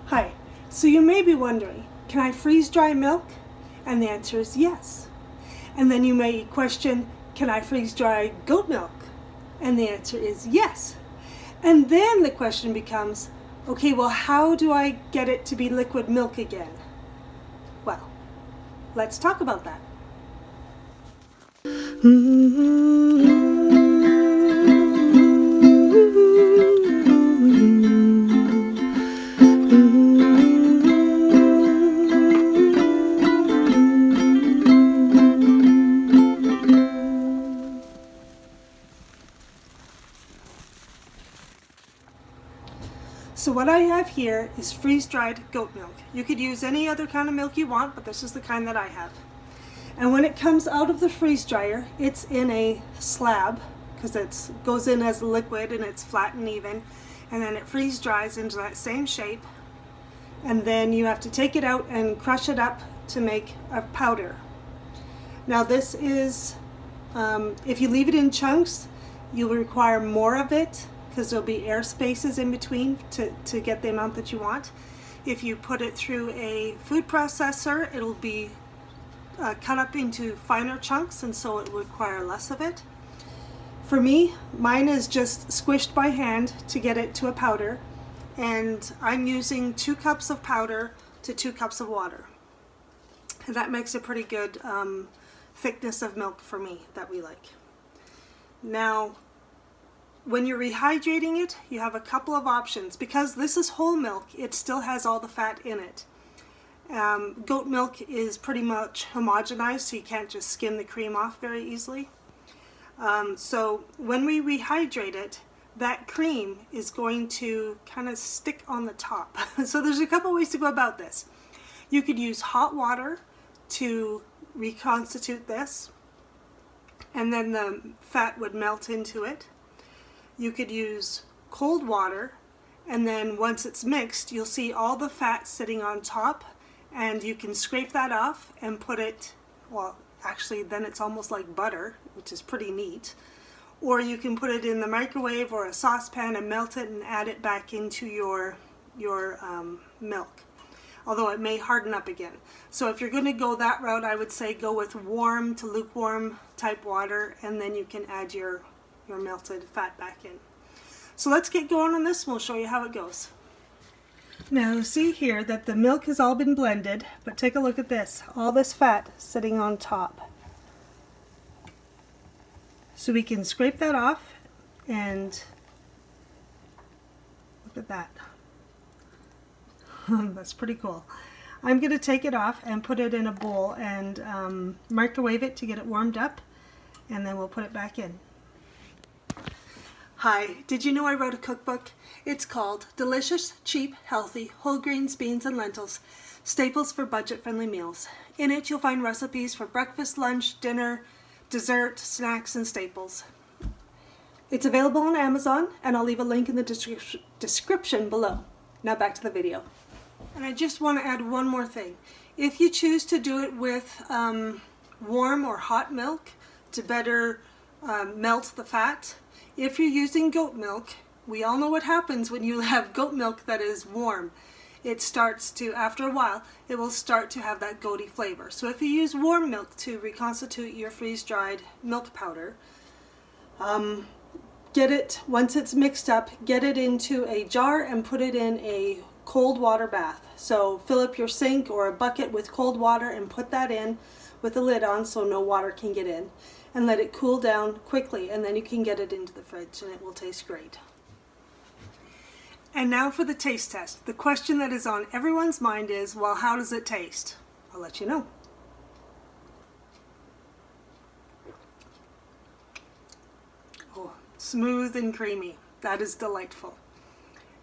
Hi, so you may be wondering, can I freeze dry milk? And the answer is yes. And then you may question, can I freeze dry goat milk? And the answer is yes. And then the question becomes, okay, well, how do I get it to be liquid milk again? Well, let's talk about that. So what I have here is freeze-dried goat milk. You could use any other kind of milk you want, but this is the kind that I have. And when it comes out of the freeze dryer, it's in a slab because it goes in as liquid and it's flat and even, and then it freeze dries into that same shape, and then you have to take it out and crush it up to make a powder. Now this is, if you leave it in chunks, you'll require more of it because there'll be air spaces in between to get the amount that you want. If you put it through a food processor, it'll be cut up into finer chunks, and so it will require less of it. For me, mine is just squished by hand to get it to a powder, and I'm using 2 cups of powder to 2 cups of water. And that makes a pretty good thickness of milk for me that we like. Now, when you're rehydrating it, you have a couple of options. Because this is whole milk, it still has all the fat in it. Goat milk is pretty much homogenized, so you can't just skim the cream off very easily. So when we rehydrate it, that cream is going to kind of stick on the top. So there's a couple ways to go about this. You could use hot water to reconstitute this, and then the fat would melt into it. You could use cold water, and then once it's mixed, you'll see all the fat sitting on top, and you can scrape that off and put it, well, actually then it's almost like butter, which is pretty neat. Or you can put it in the microwave or a saucepan and melt it and add it back into your milk, although it may harden up again. So if you're going to go that route, I would say go with warm to lukewarm type water, and then you can add your melted fat back in. So let's get going on this and we'll show you how it goes. Now you see here that the milk has all been blended, but take a look at this, all this fat sitting on top. So we can scrape that off, and look at that. That's pretty cool. I'm going to take it off and put it in a bowl and microwave it to get it warmed up, and then we'll put it back in. Hi, did you know I wrote a cookbook? It's called Delicious, Cheap, Healthy, Whole Grains, Beans, and Lentils, Staples for Budget-Friendly Meals. In it you'll find recipes for breakfast, lunch, dinner, dessert, snacks, and staples. It's available on Amazon, and I'll leave a link in the description below. Now back to the video. And I just want to add one more thing. If you choose to do it with warm or hot milk to better melt the fat, if you're using goat milk, we all know what happens when you have goat milk that is warm. It starts to, after a while, it will start to have that goaty flavor. So if you use warm milk to reconstitute your freeze-dried milk powder, get it, once it's mixed up, get it into a jar and put it in a cold water bath. So fill up your sink or a bucket with cold water and put that in with the lid on so no water can get in, and let it cool down quickly, and then you can get it into the fridge and it will taste great. And now for the taste test. The question that is on everyone's mind is, well, how does it taste? I'll let you know. Oh, smooth and creamy. That is delightful.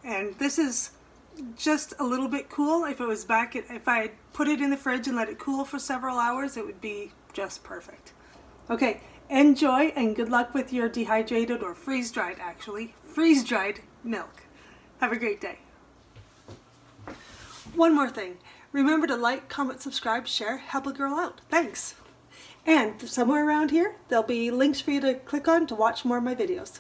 And this is just a little bit cool. If it was back, if I had put it in the fridge and let it cool for several hours, it would be just perfect. Okay, enjoy and good luck with your dehydrated, or freeze-dried actually, freeze-dried milk. Have a great day. One more thing. Remember to like, comment, subscribe, share, help a girl out. Thanks. And somewhere around here, there'll be links for you to click on to watch more of my videos.